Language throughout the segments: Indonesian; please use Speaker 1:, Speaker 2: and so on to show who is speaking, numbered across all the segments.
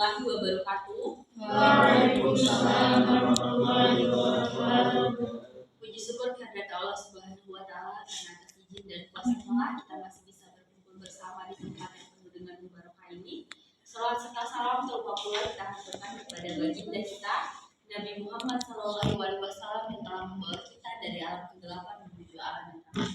Speaker 1: warahmatullahi wabarakatuh.
Speaker 2: Waalaikumsalam warahmatullahi wabarakatuh.
Speaker 1: Puji syukur kehadirat Allah Subhanahu wa Ta'ala, karena atas izin dan kuasa Allah kita masih bisa berkumpul bersama di tempat yang penuh dengan barokah ini. Salawat serta salam terlupa pula kita haturkan kepada baginda kita Nabi Muhammad SAW yang telah membawa kita dari alam kegelapan menuju alam yang terang.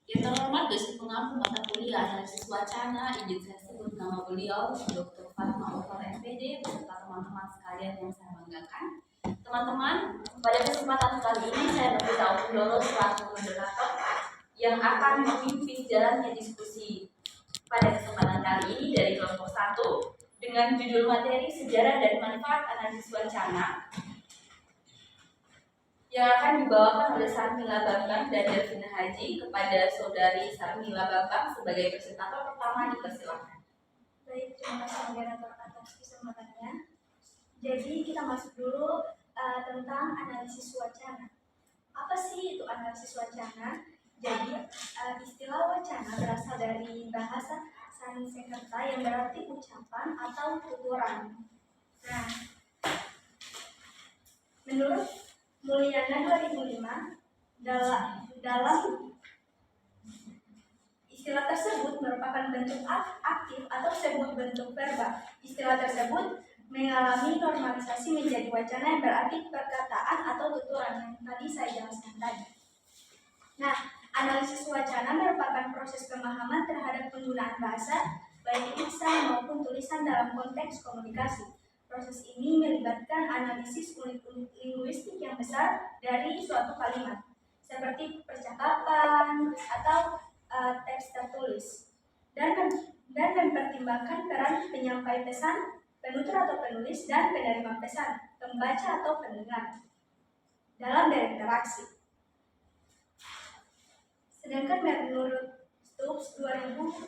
Speaker 1: Yang terhormat dosen pengampu mata kuliah analisis wacana, izin saya sebut nama beliau Dr. Fatma Oktor MPD beserta teman-teman sekalian yang saya banggakan. Teman-teman, pada kesempatan kali ini saya meminta Dolo selaku moderator yang akan memimpin jalannya diskusi pada kesempatan kali ini dari kelompok 1 dengan judul materi Sejarah dan Manfaat Analisis Wacana yang akan dibawakan oleh Sarmila Bambang dan Delvina Haji. Kepada saudari Sarmila Bambang sebagai presentator pertama dipersilakan.
Speaker 3: Baik, terima kasih moderator atas kesempatannya. Jadi kita masuk dulu tentang analisis wacana. Apa sih itu analisis wacana? Jadi istilah wacana berasal dari bahasa Sanskerta yang berarti ucapan atau tuturan. Nah, menurut Mulyana 2005, dalam istilah tersebut merupakan bentuk aktif atau disebut bentuk verba. Istilah tersebut mengalami normalisasi menjadi wacana yang berarti perkataan atau tuturan yang tadi saya jelaskan tadi. Nah, analisis wacana merupakan proses pemahaman terhadap penggunaan bahasa, baik lisan maupun tulisan dalam konteks komunikasi. Proses ini melibatkan analisis unit-unit linguistik yang besar dari suatu kalimat, seperti percakapan atau teks tertulis, dan mempertimbangkan peran penyampai pesan, penutur atau penulis, dan penerima pesan, pembaca atau pendengar, dalam berinteraksi. Sedangkan menurut Stubbs 1983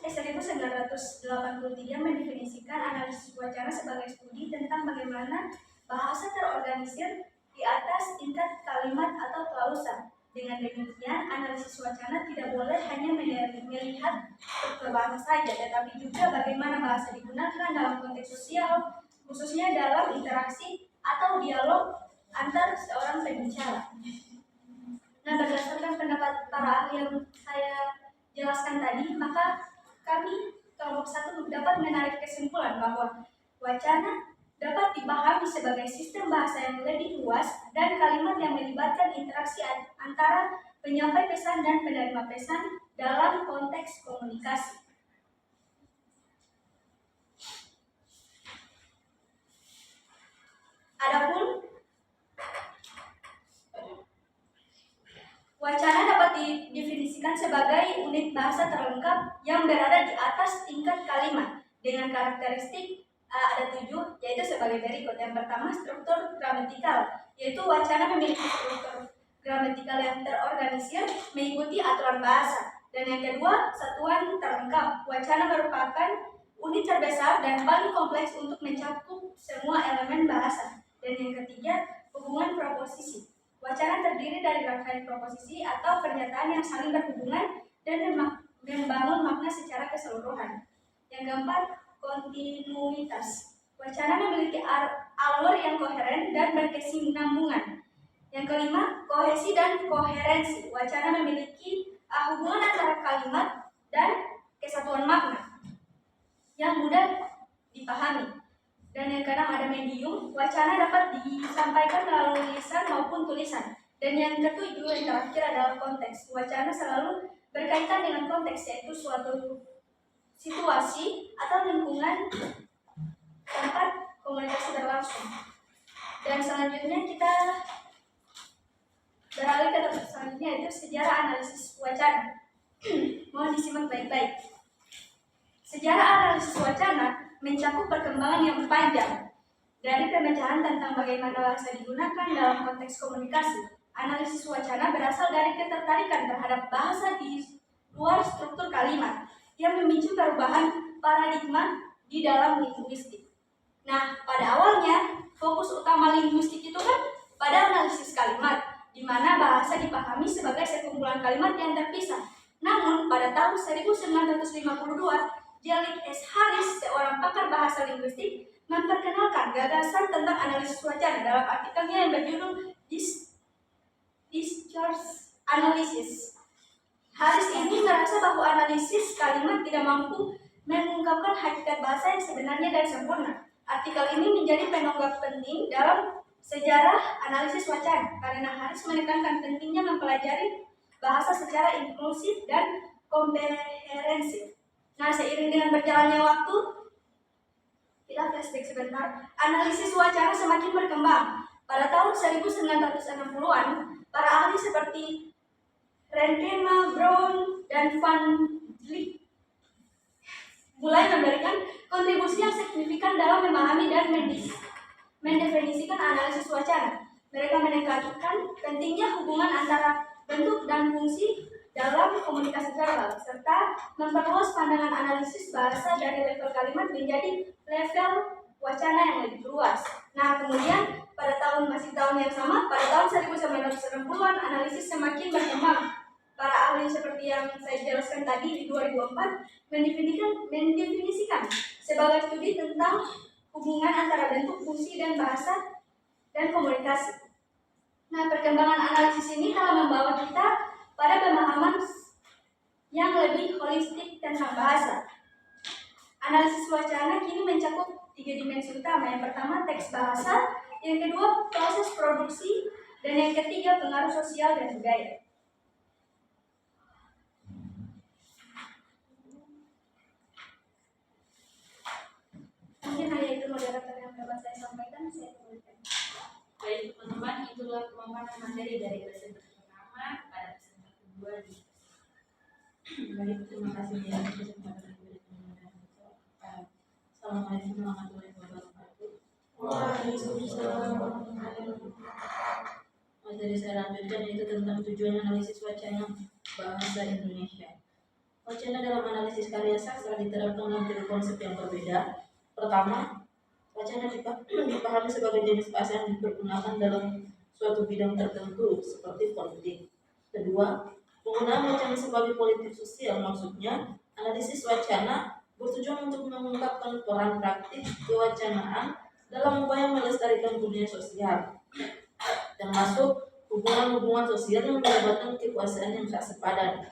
Speaker 3: mendefinisikan analisis wacana sebagai studi tentang bagaimana bahasa terorganisir di atas tingkat kalimat atau klausa. Dengan demikian, analisis wacana tidak boleh hanya melihat struktur bahasa saja, tetapi juga bagaimana bahasa digunakan dalam konteks sosial, khususnya dalam interaksi atau dialog antar seorang pembicara. Nah, berdasarkan pendapat para ahli yang saya jelaskan tadi, maka kami kelompok 1 dapat menarik kesimpulan bahwa wacana dapat dipahami sebagai sistem bahasa yang lebih luas dan kalimat yang melibatkan interaksi antara penyampai pesan dan penerima pesan dalam konteks komunikasi. Adapun wacana dapat didefinisikan sebagai unit bahasa terlengkap yang berada di atas tingkat kalimat dengan karakteristik ada 7, yaitu sebagai berikut. Yang pertama, struktur gramatikal, yaitu wacana memiliki struktur gramatikal yang terorganisir mengikuti aturan bahasa. Dan yang kedua, satuan terlengkap. Wacana merupakan unit terbesar dan paling kompleks untuk mencakup semua elemen bahasa. Dan yang ketiga, hubungan proposisi. Wacana terdiri dari rangkaian proposisi atau pernyataan yang saling berhubungan dan membangun makna secara keseluruhan. Yang keempat, kontinuitas. Wacana memiliki alur yang koheren dan berkesinambungan. Yang kelima, kohesi dan koherensi. Wacana memiliki hubungan antara kalimat dan kesatuan makna yang mudah dipahami. Dan yang keenam, ada medium. Wacana dapat disampaikan melalui lisan maupun tulisan. Dan yang ketujuh, yang terakhir adalah konteks. Wacana selalu berkaitan dengan konteks, yaitu suatu situasi atau lingkungan tempat komunikasi berlangsung. Dan selanjutnya kita beralih ke topik selanjutnya, yaitu sejarah analisis wacana. Mohon disimak baik-baik. Sejarah analisis wacana mencakup perkembangan yang panjang dari pemecahan tentang bagaimana bahasa digunakan dalam konteks komunikasi. Analisis wacana berasal dari ketertarikan terhadap bahasa di luar struktur kalimat yang memicu perubahan paradigma di dalam linguistik. Nah, pada awalnya fokus utama linguistik itu kan pada analisis kalimat, di mana bahasa dipahami sebagai sekumpulan kalimat yang terpisah. Namun pada tahun 1952, Jalik S. Harris, seorang pakar bahasa linguistik, memperkenalkan gagasan tentang analisis wacana dalam artikelnya yang berjudul Discharge Analysis. Harris ini merasa bahwa analisis kalimat tidak mampu mengungkapkan hakikat bahasa yang sebenarnya dan sempurna. Artikel ini menjadi penunggak penting dalam sejarah analisis wacana karena Harris menekankan pentingnya mempelajari bahasa secara inklusif dan komprehensif. Nah, seiring dengan berjalannya waktu, kita flashback sebentar, analisis wacana semakin berkembang. Pada tahun 1960-an, para ahli seperti Renkema, Brown, dan Van Dijk mulai memberikan kontribusi yang signifikan dalam memahami dan mendefinisikan analisis wacana. Mereka menekankan pentingnya hubungan antara bentuk dan fungsi dalam komunikasi verbal, serta memperluas pandangan analisis bahasa dari level kalimat menjadi level wacana yang lebih luas. Nah, kemudian pada tahun yang sama, pada tahun 1960-an, analisis semakin berkembang. Para ahli seperti yang saya jelaskan tadi di 2004 mendefinisikan sebagai studi tentang hubungan antara bentuk, fungsi, dan bahasa dan komunikasi. Nah, perkembangan analisis ini telah membawa kita pada pemahaman yang lebih holistik tentang bahasa. Analisis wacana kini mencakup 3 dimensi utama. Yang pertama, teks bahasa, yang kedua, proses produksi, dan yang ketiga, pengaruh sosial dan budaya. Mungkin hanya itu moderator yang dapat saya sampaikan, saya tuliskan.
Speaker 1: Baik teman-teman, itulah pemaparan materi dari presenter pertama pada presenter kedua di. Baik, terima kasih ya atas kesempatan yang diberikan. Assalamualaikum warahmatullahi wabarakatuh.
Speaker 2: Waalaikumsalam warahmatullahi wabarakatuh.
Speaker 1: Materi saya lanjutkan yaitu tentang tujuan analisis wacana bahasa Indonesia. Wacana dalam analisis karya sastra diterapkan dalam 3 konsep yang berbeda. Pertama, wacana dipahami sebagai jenis bahasa yang dipergunakan dalam suatu bidang tertentu seperti politik. Kedua, penggunaan wacana sebagai politik sosial, maksudnya analisis wacana bertujuan untuk mengungkapkan peran praktik kewacanaan dalam upaya melestarikan budaya sosial, termasuk hubungan-hubungan sosial yang melibatkan kekuasaan yang tak sepadan.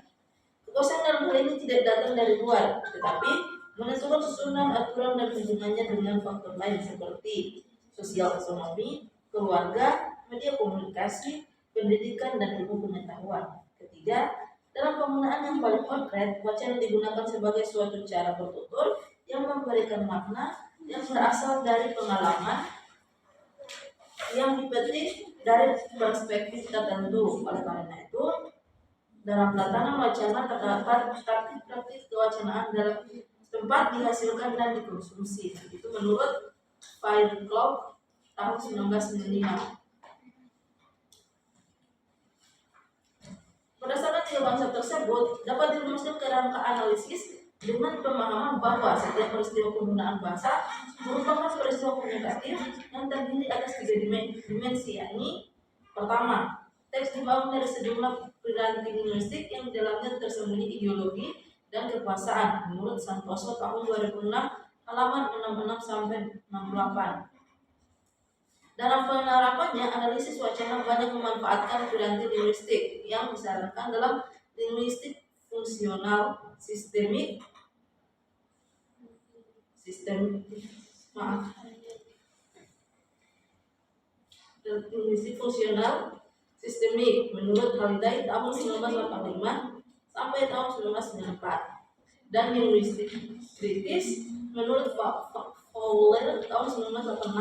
Speaker 1: Kekuasaan dalam hal ini tidak datang dari luar, tetapi menentukan susunan aturan dan hubungannya dengan faktor lain seperti sosial ekonomi, keluarga, media komunikasi, pendidikan, dan ilmu pengetahuan. Ketiga, dalam penggunaan yang paling konkret, wacana digunakan sebagai suatu cara bertutur yang memberikan makna yang berasal dari pengalaman yang dipetik dari perspektif tertentu. Oleh karena itu, dalam tatanan wacana terdapat praktik-praktik kewacanaan dalam tempat dihasilkan dan dikonsumsi. Itu menurut Firclough tahun 1995. Berdasarkan 3 konsep tersebut, dapat dirumuskan kerangka analisis dengan pemahaman bahwa setiap peristiwa penggunaan bahasa merupakan peristiwa komunikatif yang terdiri atas 3 dimensi, yakni pertama, teks dibangun dari sejumlah piranti linguistik yang di dalamnya tersembunyi ideologi dan kekuasaan menurut Santoso tahun 2006 halaman 66 sampai 68. Dalam penerapannya, analisis wacana banyak memanfaatkan piranti linguistik yang disarankan dalam linguistik fungsional, sistemik, linguistik fungsional, sistemik menurut Halliday tahun 1985 sampai tahun 1994, dan linguistik kritis menurut Fowler tahun 1986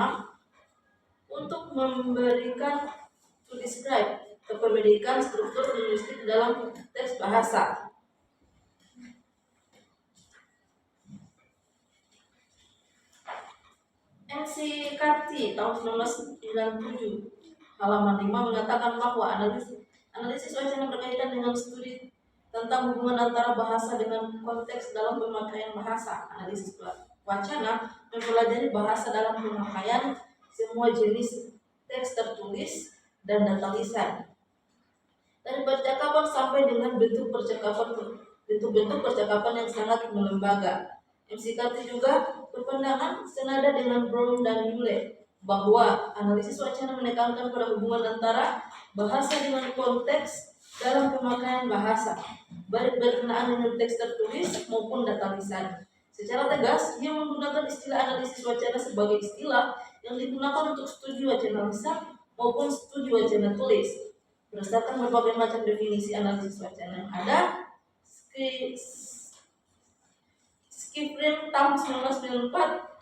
Speaker 1: untuk memberikan to describe kepemilikan struktur linguistik dalam teks bahasa. MC Carty tahun 1997 halaman 5 mengatakan bahwa analisis wacana berkaitan dengan studi tentang hubungan antara bahasa dengan konteks dalam pemakaian bahasa. Analisis wacana mempelajari bahasa dalam pemakaian semua jenis teks tertulis dan data lisan, dari percakapan sampai dengan bentuk percakapan yang sangat melembaga.
Speaker 2: McCarthy juga berpandangan senada dengan Brown dan Hewlett bahwa analisis wacana menekankan pada hubungan antara bahasa dengan konteks dalam pemakaian bahasa, baik berkenaan dengan teks tertulis maupun data lisan. Secara tegas, ia menggunakan istilah analisis wacana sebagai istilah yang digunakan untuk studi wacana lisan maupun studi wacana tulis. Berdasarkan berbagai macam definisi analisis wacana yang ada, Skifrin tahun 1994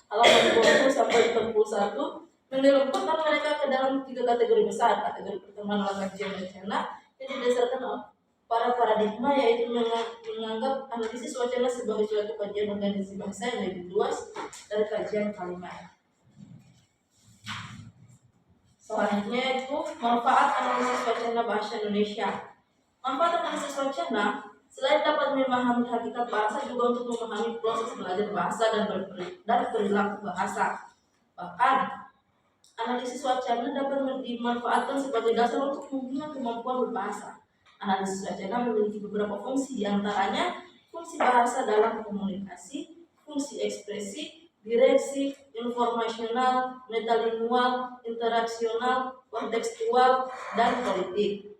Speaker 2: halaman 20 sampai 41 menelurkan mereka ke dalam 3 kategori besar. Kategori pertama adalah kajian wacana yang didasarkan para paradigma, yaitu menganggap analisis wacana sebagai suatu kajian organisasi bahasa yang lebih luas dari kajian kalimat. Selanjutnya itu manfaat analisis wacana bahasa Indonesia. Manfaat analisis wacana selain dapat memahami hakikat bahasa, juga untuk memahami proses belajar bahasa dan perilaku bahasa. Bahkan analisis wacana dapat dimanfaatkan sebagai dasar untuk menguji kemampuan berbahasa. Analisis wacana memiliki beberapa fungsi, diantaranya fungsi bahasa dalam komunikasi, fungsi ekspresi, direksi, informasional, metalingual, interaksional, kontekstual, dan politik.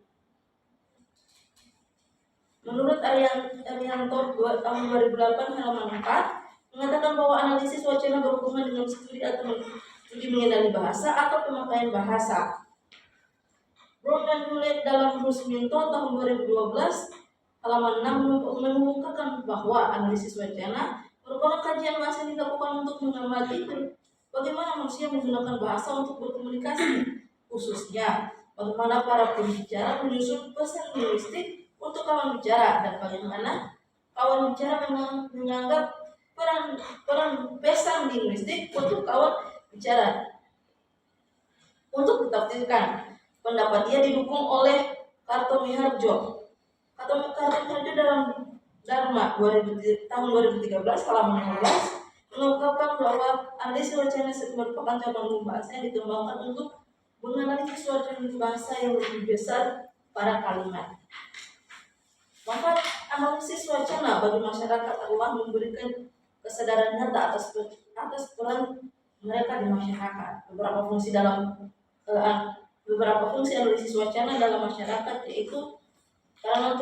Speaker 2: Menurut Arianto tahun 2008 halaman 4 mengatakan bahwa analisis wacana berhubungan dengan studi mengenali bahasa atau pemakaian bahasa. Brown dan Hewlett dalam Rusminto tahun 2012 halaman 6 mengungkapkan bahwa analisis wacana merupakan kajian bahasa yang dilakukan untuk mengamati bagaimana manusia menggunakan bahasa untuk berkomunikasi, khususnya bagaimana para pembicara menyusun pesan linguistik untuk kawan bicara, dan bagaimana kawan bicara menganggap peran pesan linguistik untuk kawan bicara untuk ditafsirkan. Pendapat dia didukung oleh Kartomiharjo. Kartomiharjo dalam Dharma tahun 2013 halaman 15 mengungkapkan bahwa analisis wacana merupakan cabang ilmu bahasa yang dikembangkan untuk menganalisis suatu bahasa yang lebih besar pada kalimat. Maka analisis wacana bagi masyarakat adalah memberikan kesadaran nyata atas peran mereka di masyarakat. Beberapa fungsi analisis wacana dalam masyarakat yaitu karena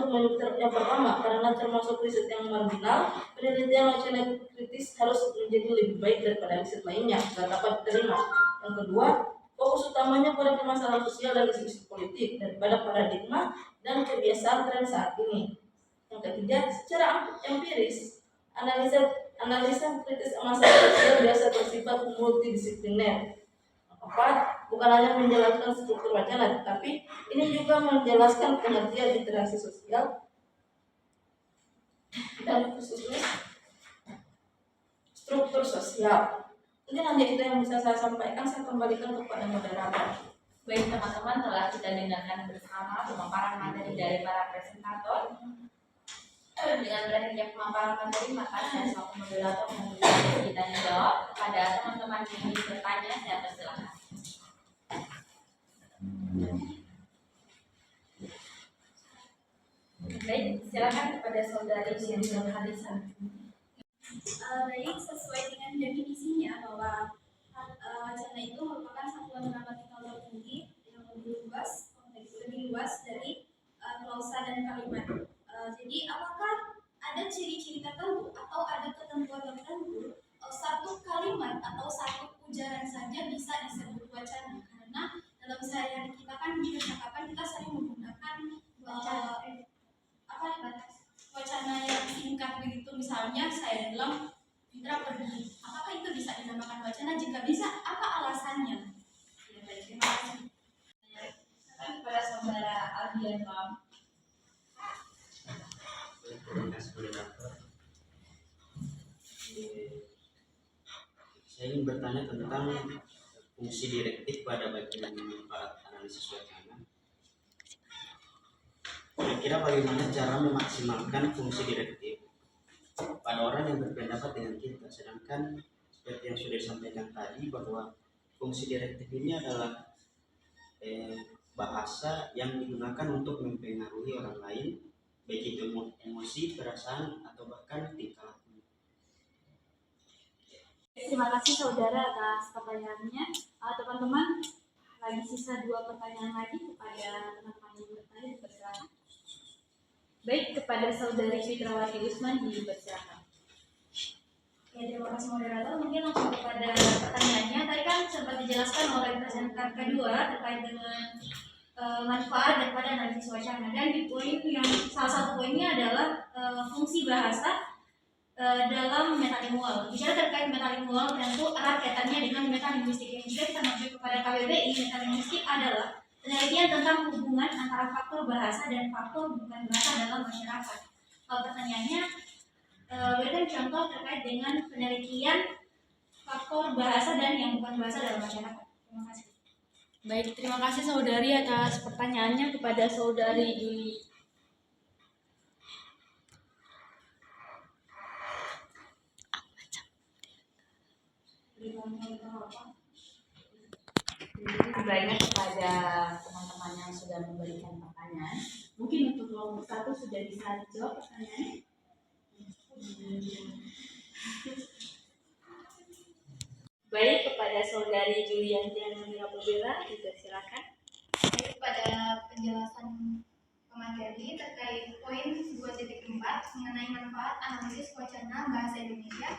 Speaker 2: yang pertama, karena termasuk riset yang marginal, penelitian wacana kritis harus menjadi lebih baik daripada riset lainnya agar dapat diterima. Yang kedua, fokus utamanya pada permasalahan sosial dan isu politik daripada paradigma dan kebiasaan tren saat ini. Yang ketiga, secara empiris, analisa kritis masalah sosial biasa bersifat multidisipliner. Keempat, bukan hanya menjelaskan struktur wacana, tapi ini juga menjelaskan pengertian interaksi sosial dan khususnya struktur sosial. Mungkin hanya itu yang bisa saya sampaikan. Saya kembalikan kepada moderator.
Speaker 1: Baik teman-teman, telah kita dengarkan bersama pemaparan materi dari para presentator. Dengan berakhirnya pemaparan materi, maka saya selaku moderator memberikan ditanya jawab kepada teman-teman yang ingin bertanya. Saya persilakan. Baik, silakan kepada saudari Syamsul Hadisa.
Speaker 3: Baik, sesuai dengan definisinya bahwa wacana itu merupakan satuan gramatikal tertinggi yang lebih luas dari klausa dan kalimat. Jadi apakah ada ciri-ciri tertentu atau ada ketentuan tertentu satu kalimat atau satu ujaran saja bisa disebut wacana? Karena dalam sehari-hari kita kan di percakapan kita sering menggunakan wacana yang singkat begitu. Misalnya saya bilang Indra pergi, apakah itu bisa dinamakan wacana? Jika bisa, apa alasannya? Ya, baik, terima kasih.
Speaker 1: Kepada saudara Aldian Lam.
Speaker 4: Terima kasih moderator. Saya ingin bertanya tentang fungsi direktif pada bagian manfaat analisis wacana. Kira-kira bagaimana cara memaksimalkan fungsi direktif pada orang yang berpendapat dengan kita, sedangkan seperti yang sudah disampaikan tadi bahwa fungsi direktif ini adalah bahasa yang digunakan untuk mempengaruhi orang lain, baik itu emosi, perasaan, atau bahkan tingkah laku.
Speaker 1: Terima kasih saudara atas pertanyaannya. Teman-teman, lagi sisa 2 pertanyaan lagi kepada teman-teman yang bertanya, dipersilakan. Baik, kepada saudari Fitrawati Usman dipersilakan.
Speaker 3: Ya, terima kasih moderator. Mungkin langsung kepada pertanyaannya. Tadi kan sempat dijelaskan oleh presenter kedua terkait dengan manfaat daripada analisis wacana, dan di poin yang salah satu poinnya adalah fungsi bahasa dalam metalingual. Bicara terkait metalingual tentu erat kaitannya dengan metalinguistik. Yang juga kita maksud kepada KBBI, metalinguistik adalah penelitian tentang hubungan antara faktor bahasa dan faktor bukan bahasa dalam masyarakat. Pertanyaannya, berikan contoh terkait dengan penelitian faktor bahasa dan yang bukan bahasa dalam masyarakat. Terima kasih.
Speaker 1: Baik, terima kasih saudari atas pertanyaannya. Kepada saudari Juli. Banyak kepada teman-teman yang sudah memberikan pertanyaan. Mungkin untuk kelompok 1 sudah bisa dijawab pertanyaannya. Baik, kepada saudari Julianti Mira, dipersilakan.
Speaker 3: Baik, pada penjelasan pemateri terkait poin 2.4 mengenai manfaat analisis wacana bahasa Indonesia.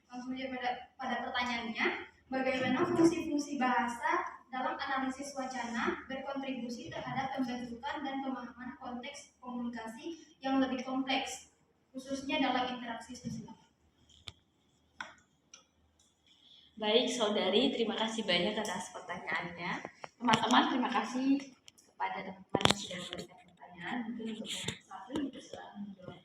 Speaker 3: Langsung saja pada pertanyaannya, bagaimana fungsi-fungsi bahasa dalam analisis wacana berkontribusi terhadap pembentukan dan pemahaman konteks komunikasi yang lebih kompleks, khususnya dalam interaksi sosial.
Speaker 1: Baik, saudari, terima kasih banyak atas pertanyaannya. Teman-teman, terima kasih kepada teman-teman yang sudah memberikan pertanyaan. Mungkin untuk kelompok 1 dipersilakan menjawab.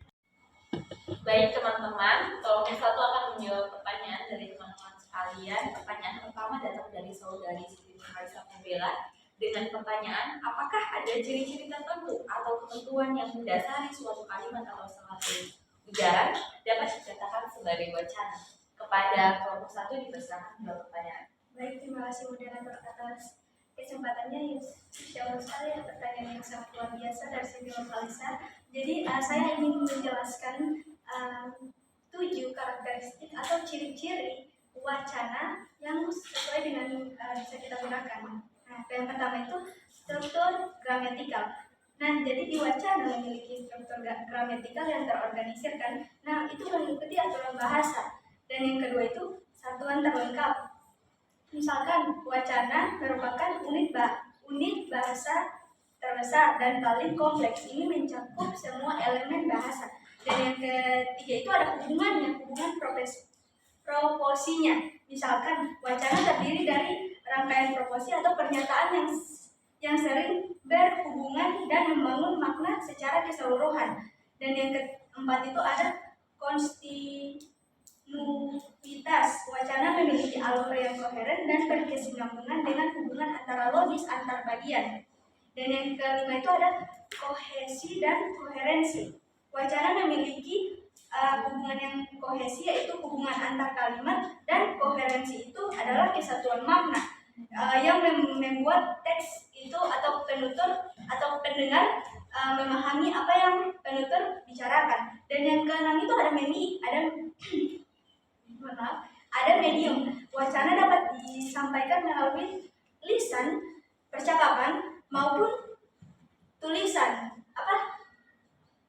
Speaker 1: Baik, teman-teman, kelompok 1 akan menjawab pertanyaan dari teman-teman sekalian. Pertanyaan pertama datang dari saudari Siti Nurhaliza Pembela dengan pertanyaan, apakah ada ciri-ciri tertentu atau ketentuan yang mendasari suatu kalimat atau suatu ujaran dapat dikatakan sebagai wacana? Kepada kelompok 1 dipersilakan menjawab pertanyaan.
Speaker 3: Baik, terima kasih moderator atas kesempatannya. Insya Allah sekali ya, pertanyaan yang sangat luar biasa dari Siti Nurhaliza. Jadi saya ingin menjelaskan 7 karakteristik atau ciri-ciri wacana yang sesuai dengan bisa kita gunakan. Nah, yang pertama itu struktur gramatikal. Nah, jadi di wacana memiliki struktur gramatikal yang terorganisir kan. Nah, itu mengikuti aturan bahasa. Dan yang kedua itu satuan terlengkap. Misalkan wacana merupakan unit bahasa terbesar dan paling kompleks. Ini mencakup semua elemen bahasa. Dan yang ketiga itu ada hubungan proposinya. Misalkan wacana terdiri dari rangkaian proposi atau pernyataan yang sering berhubungan dan membangun makna secara keseluruhan. Dan yang keempat itu ada konstitusi. Wacana memiliki alur yang koheren dan berkesinambungan dengan hubungan antara logis antar bagian. Dan yang kelima itu ada kohesi dan koherensi. Wacana memiliki hubungan yang kohesi, yaitu hubungan antar kalimat, dan koherensi itu adalah kesatuan makna yang membuat teks itu atau penutur atau pendengar memahami apa yang penutur bicarakan. Dan yang keenam itu ada medium. Wacana dapat disampaikan melalui lisan, percakapan, maupun tulisan.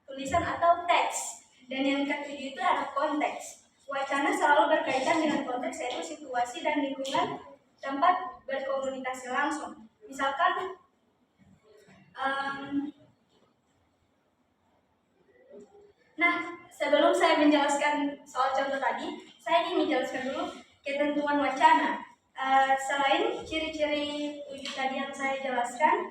Speaker 3: Tulisan atau teks. Dan yang ketujuh itu ada konteks. Wacana selalu berkaitan dengan konteks, yaitu situasi dan lingkungan tempat berkomunikasi langsung. Misalkan sebelum saya menjelaskan soal contoh tadi, saya ingin menjelaskan dulu ketentuan wacana. Selain ciri-ciri 7 tadi yang saya jelaskan,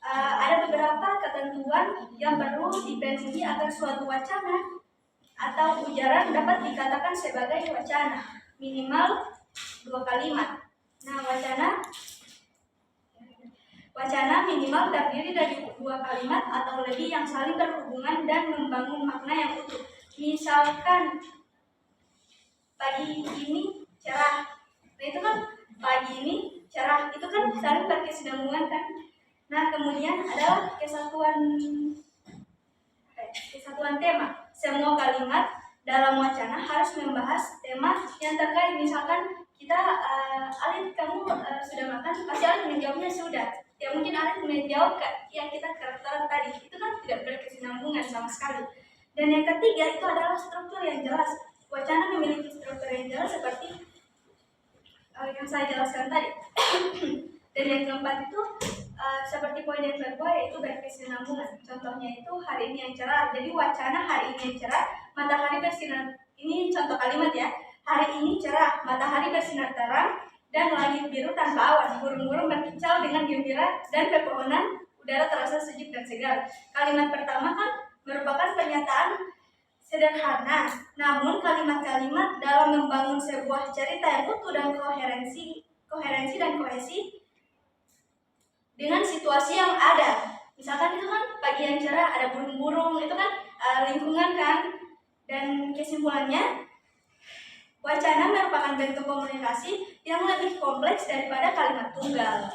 Speaker 3: ada beberapa ketentuan yang perlu dipenuhi agar suatu wacana atau ujaran dapat dikatakan sebagai wacana. Minimal 2 kalimat. Nah, wacana minimal terdiri dari 2 kalimat atau lebih yang saling berhubungan dan membangun makna yang utuh. Misalkan pagi ini cerah. Nah, itu kan pagi ini cerah, itu kan saling berkesinambungan kan. Nah, kemudian adalah kesatuan tema. Semua kalimat dalam wacana harus membahas tema yang terkait. Misalkan kita Alif kamu sudah makan, pasti Alif menjawabnya sudah. Ya mungkin Alif menjawab yang kita karakter tadi, itu kan tidak berkesinambungan sama sekali. Dan yang ketiga itu adalah struktur yang jelas. Wacana memiliki struktur yang jelas seperti yang saya jelaskan tadi. Dan yang keempat itu seperti poin yang kedua yaitu berkesinambungan. Contohnya itu hari ini yang cerah. Jadi wacana hari ini yang cerah, matahari bersinar. Ini contoh kalimat ya. Hari ini cerah, matahari bersinar terang dan langit biru tanpa awan. Burung-burung berkicau dengan gembira dan pepohonan udara terasa sejuk dan segar. Kalimat pertama kan merupakan pernyataan sederhana, namun kalimat-kalimat dalam membangun sebuah cerita yang utuh dan koherensi dan kohesi dengan situasi yang ada. Misalkan itu kan pagi yang cerah, ada burung-burung, itu kan lingkungan kan. Dan kesimpulannya, wacana merupakan bentuk komunikasi yang lebih kompleks daripada kalimat tunggal.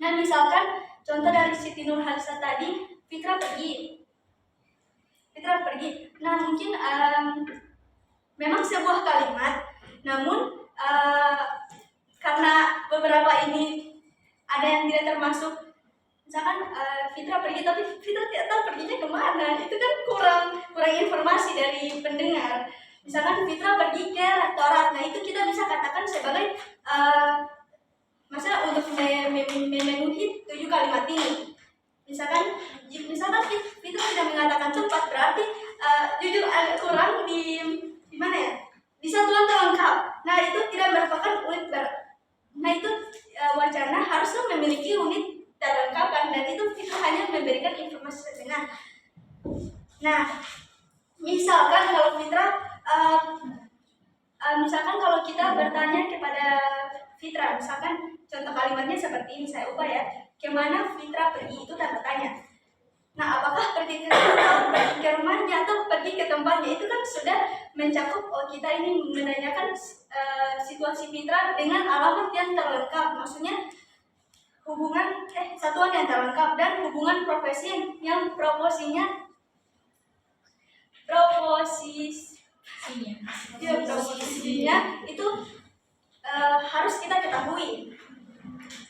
Speaker 3: Nah, misalkan contoh dari Siti Nurhaliza tadi, Fitra pergi. Nah, mungkin memang sebuah kalimat, namun karena beberapa ini ada yang tidak termasuk, misalkan Fitra pergi tapi Fitra tidak tahu perginya kemana, itu kan kurang informasi dari pendengar. Misalkan Fitra pergi ke rektorat, nah itu kita bisa katakan sebagai masalah untuk memenuhi 7 kalimat ini. Misalkan Fitra tidak mengatakan cepat, berarti jujur agak kurang di mana ya? Di satuan terlengkap. Nah itu tidak merupakan unit Nah itu wacana harusnya memiliki unit terlengkap dan itu hanya memberikan informasi setengah. Nah, misalkan kalau kita bertanya kepada Fitra, misalkan contoh kalimatnya seperti ini, saya ubah ya. Kemana Fitra pergi, itu tanda tanya. Nah, apakah pergi ke kantor, pergi ke rumahnya, atau pergi ke tempatnya, itu kan sudah mencakup kita ini menanyakan situasi Fitra dengan alamat yang terlengkap. Maksudnya hubungan satuan yang terlengkap dan hubungan profesi yang proposisinya itu harus kita ketahui.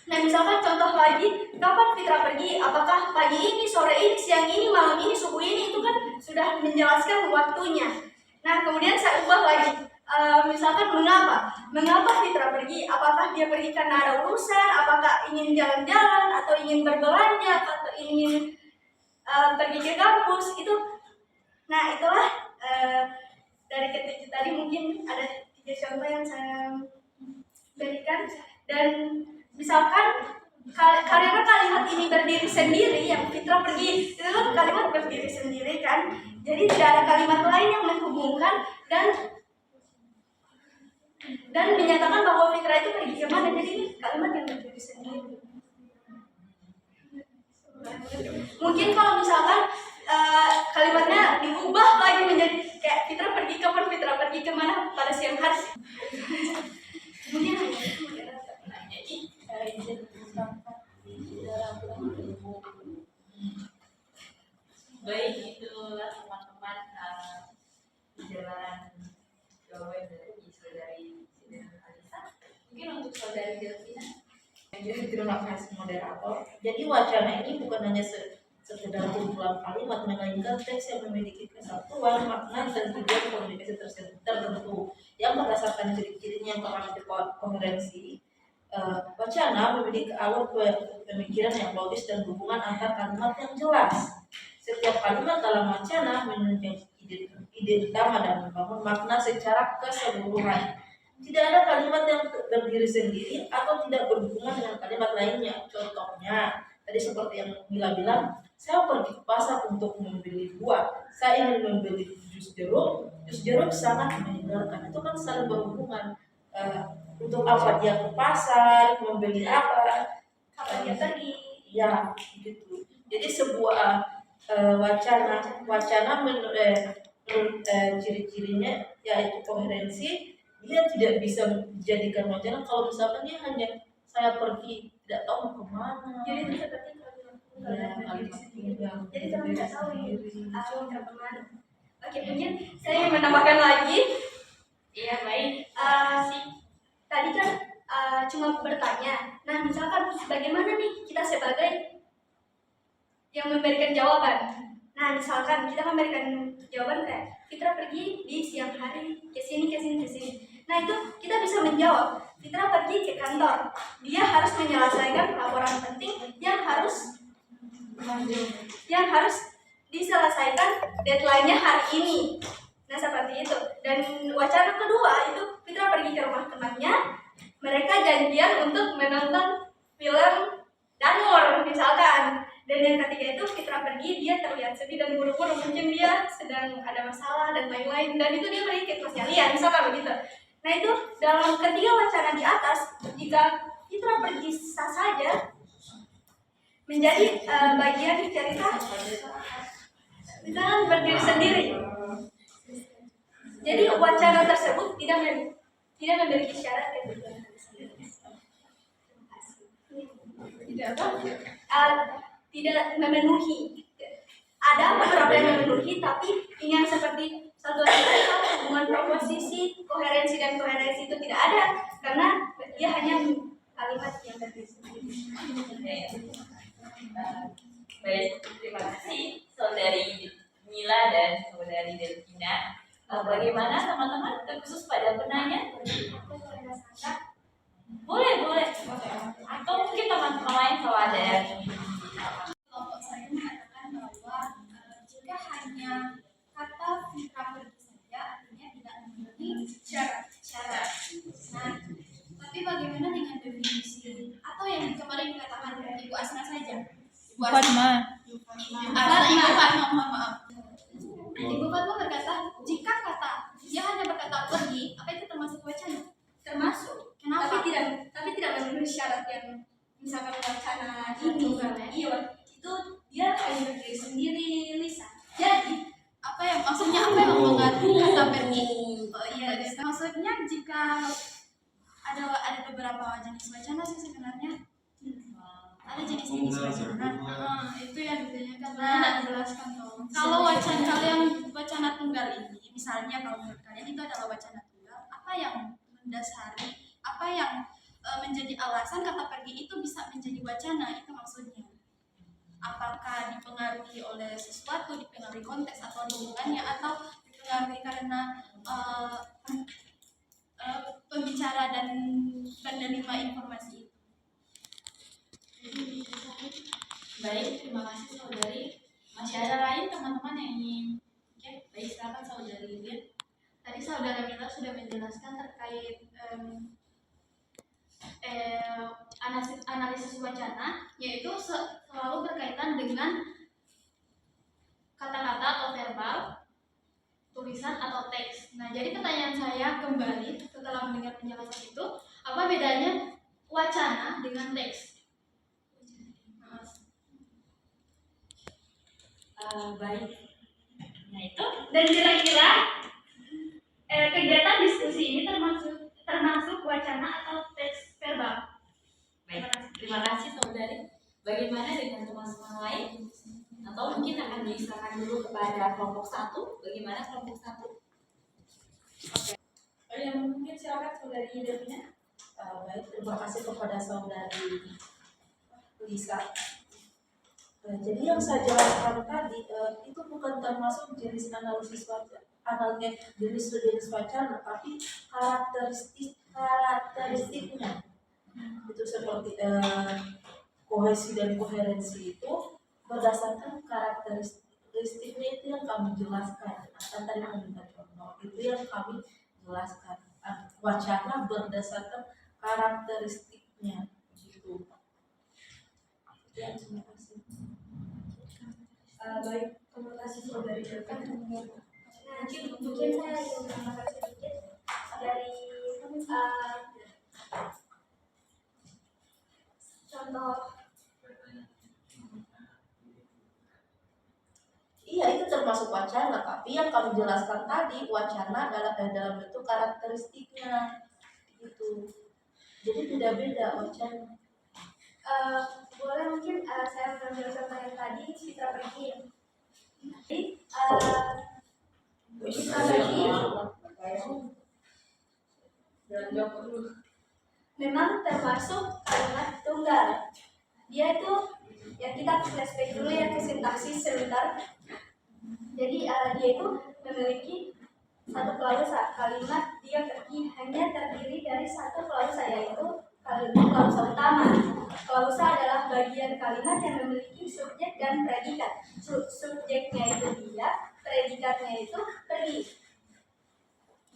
Speaker 3: Nah, misalkan contoh lagi, kapan Fitra pergi? Apakah pagi ini, sore ini, siang ini, malam ini, subuh ini? Itu kan sudah menjelaskan waktunya. Nah, kemudian saya ubah lagi. Misalkan mengapa Fitra pergi? Apakah dia pergi karena ada urusan? Apakah ingin jalan-jalan? Atau ingin berbelanja? Atau ingin pergi ke kampus? Itu. Nah, itulah dari ketujuh tadi mungkin ada 3 contoh yang saya berikan. Dan misalkan karena kalimat ini berdiri sendiri, yang Fitra pergi itu kan kalimat berdiri sendiri kan, jadi tidak ada kalimat lain yang menghubungkan dan menyatakan bahwa Fitra itu pergi kemana, jadi ini kalimat yang berdiri sendiri. Mungkin kalau misalkan kalimatnya diubah lagi menjadi kayak Fitra pergi kapan, Fitra pergi kemana pada siang hari, mungkin
Speaker 1: Baik, itulah teman-teman perjalanan jawaban dari saudari Alisa. Mungkin untuk saudari Delvina.
Speaker 2: Jadi terima kasih moderator. Jadi wacana ini bukan hanya sekedar kumpulan kalimat, melainkan teks yang memiliki kesatuan, makna, dan tujuan komunikasi tertentu yang berdasarkan ciri-cirinya yang terkait koherensi. Wacana memiliki alur pemikiran yang logis dan hubungan antar kalimat yang jelas. Setiap kalimat dalam wacana menunjukkan ide utama dan membangun makna secara keseluruhan. Tidak ada kalimat yang berdiri sendiri atau tidak berhubungan dengan kalimat lainnya. Contohnya, tadi seperti yang Mila bilang, saya pergi ke pasar untuk membeli buah. Saya ingin membeli jus jeruk. Jus jeruk sangat menyenangkan. Itu kan saling berhubungan. Untuk apa dia ke pasar, membeli apa,
Speaker 3: kapan dia pergi.
Speaker 2: Ya, gitu. Jadi sebuah wacana menurut ciri-cirinya yaitu koherensi. Dia tidak bisa dijadikan wacana kalau misalkan dia hanya saya pergi tidak tahu mau kemana.
Speaker 3: Jadi itu seperti kalimat tunggal. Jadi teman tidak tahu ini kemana. Oke, mungkin saya ingin menambahkan lagi.
Speaker 1: Iya, baik.
Speaker 3: Tadi kan cuma bertanya. Nah, misalkan bagaimana nih kita sebagai yang memberikan jawaban? Nah, misalkan kita memberikan jawaban kayak Fitra pergi di siang hari ke sini, ke sini, ke sini. Nah, itu kita bisa menjawab. Fitra pergi ke kantor. Dia harus menyelesaikan laporan penting yang harus diselesaikan deadline-nya hari ini. Nah, seperti itu. Dan wacana kedua itu Fitra pergi ke rumah temannya. Mereka janjian untuk menonton film Danur misalkan. Dan yang ketiga itu Fitra pergi, dia terlihat sedih dan buru-buru, mungkin dia sedang ada masalah dan lain-lain. Dan itu dia pergi ke kelasnya Lian, misalkan begitu. Nah, itu dalam ketiga wacana di atas, jika Fitra pergi sah saja menjadi bagian cerita, misalkan berdiri sendiri. Jadi wacana tersebut tidak memiliki syarat kebutuhan. Tidak memenuhi. Ada beberapa yang memenuhi, tapi ini yang seperti satu hubungan proposisi, koherensi dan koherensi itu tidak ada karena dia hanya kalimat yang berdiri sendiri.
Speaker 1: Baik, terima kasih Saudari Mila dan Saudari Delvina. Bagaimana teman-teman, terkhusus pada penanya? Boleh. Atau mungkin teman-teman lain kalau ada yang
Speaker 3: Kelompok saya mengatakan bahwa jika hanya kata Fitra pergi saja artinya tidak memenuhi syarat. Nah, tapi bagaimana dengan definisi atau yang kemarin dikatakan Ibu Asna saja? Ibu Fatma, mohon maaf. Ibu Fatma berkata, jika kata dia hanya berkata pergi, apa itu termasuk wacana? Termasuk. Kenapa? Tapi tidak memenuhi syarat yang misalkan wacana ini. Iya, itu dia hanya berdiri sendiri, Lisa. Jadi apa yang mengganti kata pergi? Oh iya, maksudnya jika ada beberapa jenis wacana sih sebenarnya. Ada jenis-jenis wacana. Itu yang ditanyakan. Nah, jelaskan dong. Kalau wacana tunggal ini, misalnya kalau menurut kalian itu adalah wacana tunggal, apa yang mendasari, apa yang menjadi alasan kata pergi itu bisa menjadi wacana, itu maksudnya. Apakah dipengaruhi oleh sesuatu, dipengaruhi konteks atau lingkungannya, atau dipengaruhi karena pembicara dan penerima informasi itu.
Speaker 1: baik, terima kasih Saudari. Masih ada lain teman-teman yang ingin? Oke, baik, silakan Saudari Lian.
Speaker 3: Tadi Saudara Mila sudah menjelaskan terkait analisis wacana, yaitu selalu berkaitan dengan kata-kata atau verbal, tulisan atau teks. Nah, jadi pertanyaan saya kembali setelah mendengar penjelasan itu, apa bedanya wacana dengan teks?
Speaker 1: Baik. Nah itu.
Speaker 3: Dan kira-kira kegiatan diskusi ini termasuk wacana atau teks verbal?
Speaker 1: Baik, terima kasih Saudari. Bagaimana dengan teman-teman lain? Atau mungkin akan diserahkan dulu kepada kelompok 1. Bagaimana kelompok 1?
Speaker 2: Yang mungkin silakan Saudari Delvina. Baik, terima kasih kepada Saudari Lisa. Jadi yang saya jelaskan tadi itu bukan termasuk jenis analisis wacana, jenis wacana, tapi karakteristiknya. Itu seperti kohesi dan koherensi itu berdasarkan karakteristiknya itu yang kami jelaskan. Kan tadi meminta contoh itu yang kami jelaskan. Wacana berdasarkan karakteristiknya gitu. Ya, terima kasih.
Speaker 3: Baik, terima kasih Saudari Delvina. Mungkin saya ingin menambahkan sedikit dari contoh.
Speaker 2: Iya, itu termasuk wacana, tapi yang kami jelaskan tadi wacana adalah dalam bentuk karakteristiknya gitu. Jadi beda-beda wacana.
Speaker 3: Boleh mungkin saya mengambil contoh yang tadi Fitra pergi. Jadi Apalagi memang termasuk kalimat tunggal. Dia itu ya kita flashback dulu ya ke sintaksis sebentar. Jadi dia itu memiliki satu klausa. Kalimat dia pergi hanya terdiri dari satu klausa, yaitu klausa utama. Klausa adalah bagian kalimat yang memiliki subjek dan predikat. Subjeknya itu dia, predikatnya itu pergi.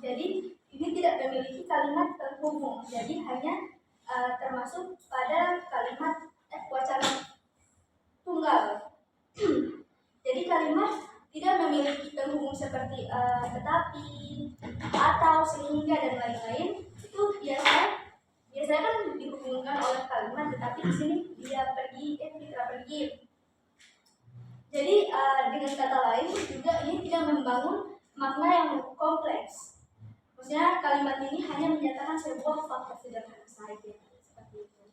Speaker 3: Jadi ini tidak memiliki kalimat penghubung. Jadi hanya termasuk pada kalimat wacana tunggal. Jadi kalimat tidak memiliki penghubung seperti tetapi, atau, sehingga, dan lain-lain. Itu biasanya kan dihubungkan oleh kalimat, tetapi di sini dia pergi, tidak pergi. Jadi dengan kata lain juga ini tidak membangun makna yang kompleks. Maksudnya kalimat ini hanya menyatakan sebuah fakta sederhana saja, seperti itu.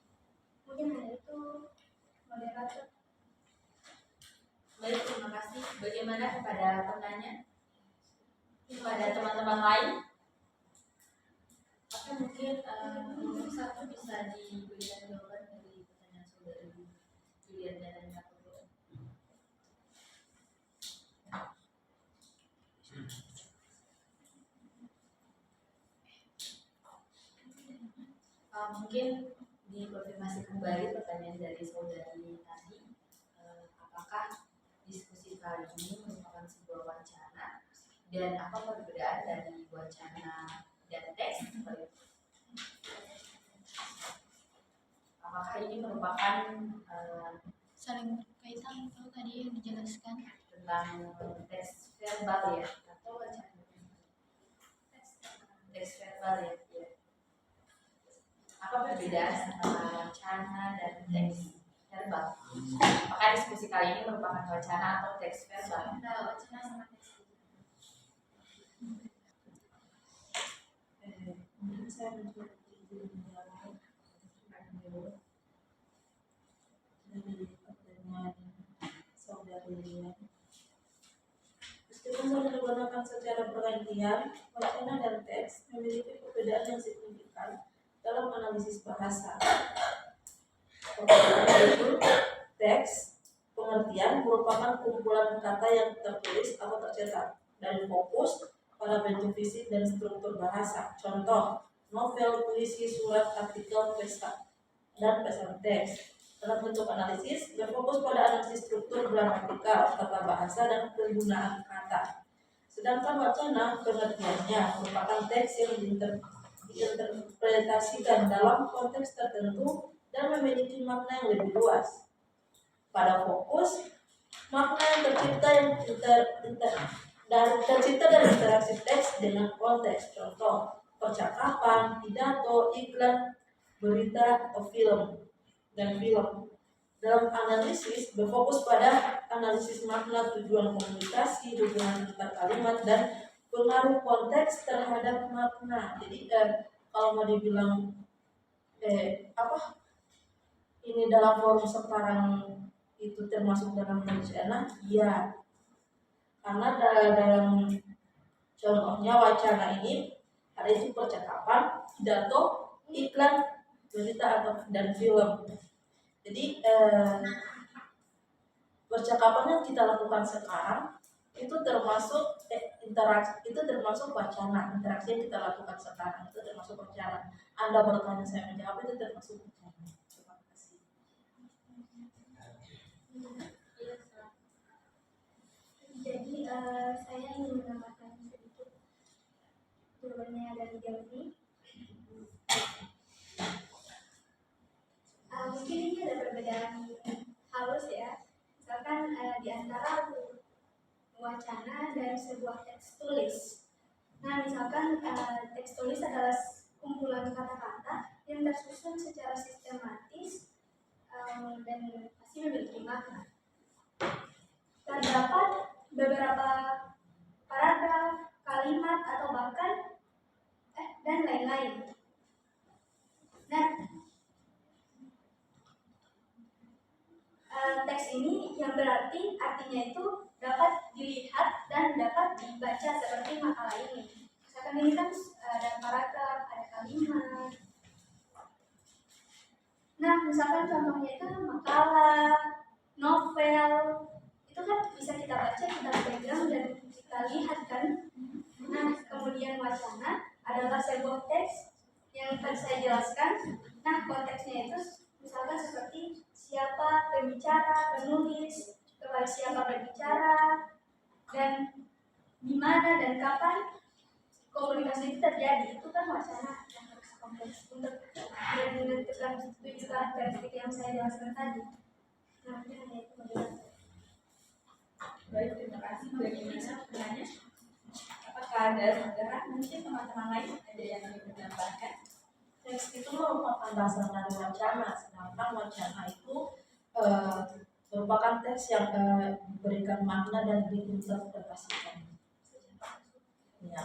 Speaker 3: Mungkin hanya itu, moderator.
Speaker 1: Baik, terima kasih. Bagaimana kepada penanya? Kepada teman-teman lain? Apakah mungkin nomor 1 bisa diberikan jawaban dari pertanyaan saudari Juliana dan Kak Putri? Mungkin dikonfirmasi kembali pertanyaan dari saudari tadi. Apakah diskusi kali ini merupakan sebuah wacana, dan apa perbedaan dari wacana dan teks? Apakah ini merupakan
Speaker 3: Saling berkaitan atau tadi yang dijelaskan
Speaker 1: tentang teks verbal ya, atau wacana? Teks verbal ya. Apa perbedaan antara wacana dan teks verbal? Apakah diskusi kali ini merupakan wacana atau teks verbal?
Speaker 3: wacana sama teks.
Speaker 2: Mungkin saya mencoba menjawab dari pertanyaan saudari Lian. Meskipun sudah digunakan secara bergantian, wacana dan teks memiliki perbedaan yang signifikan dalam analisis bahasa. Perbedaannya yaitu teks, pengertian merupakan kumpulan kata yang tertulis atau tercetak dan fokus pada bentuk fisik dan struktur bahasa. Contoh, novel, puisi, surat, artikel, pesta, dan pesan teks. Dalam bentuk analisis, berfokus pada analisis struktur gramatikal, tata bahasa, dan penggunaan kata. Sedangkan wacana, pengertiannya merupakan teks yang diinterpretasikan dalam konteks tertentu dan memiliki makna yang lebih luas. Pada fokus, makna yang tercipta dari interaksi teks dengan konteks. Contoh, percakapan, pidato, iklan, berita, atau film. Dalam analisis, berfokus pada analisis makna, tujuan komunikasi, hubungan antar kalimat, dan pengaruh konteks terhadap makna. Jadi kalau mau dibilang ini dalam forum sekarang itu termasuk dalam wacana, iya. Karena dalam contohnya wacana ini ada itu percakapan, pidato, iklan, berita, dan film. Jadi percakapan yang kita lakukan sekarang itu termasuk interaksi, itu termasuk wacana. Interaksi yang kita lakukan sekarang itu termasuk wacana. Anda bertanya, saya menjawab, itu termasuk wacana. Terima kasih.
Speaker 3: Jadi saya ingin menambahkan sedikit jawabannya dari Delvi. Mungkin ini ada perbedaan halus ya. Misalkan di antara wacana dan sebuah teks tulis. Nah, misalkan teks tulis adalah kumpulan kata-kata yang tersusun secara sistematis dan pasti memiliki makna. Terdapat beberapa paragraf, kalimat, atau bahkan dan lain-lain. Nah, teks ini yang berarti artinya itu dapat dilihat dan dapat dibaca seperti makalah ini. Misalkan ini kan ada paragraf, ada kalimat. Nah, misalkan contohnya itu makalah, novel, itu kan bisa kita baca, kita pegang dan kita lihat kan. Nah, kemudian wacana adalah sebuah teks yang tadi saya jelaskan. Nah, konteksnya itu misalkan seperti siapa pembicara, penulis, kepada siapa berbicara, dan di mana dan kapan komunikasi itu terjadi. Itu kan wacana yang harus kompleks untuk menentukan 7 karakteristik yang saya jelaskan tadi. Nah, mungkin hanya itu menjelaskan.
Speaker 5: Baik, terima kasih. Bagaimana sebenarnya? Apakah ada tambahan? Mungkin teman-teman lain ada yang ingin menambahkan?
Speaker 2: Teks itu merupakan dasar dari wacana, sedangkan wacana itu merupakan teks yang diberikan makna dan diinterpretasikan. Ya.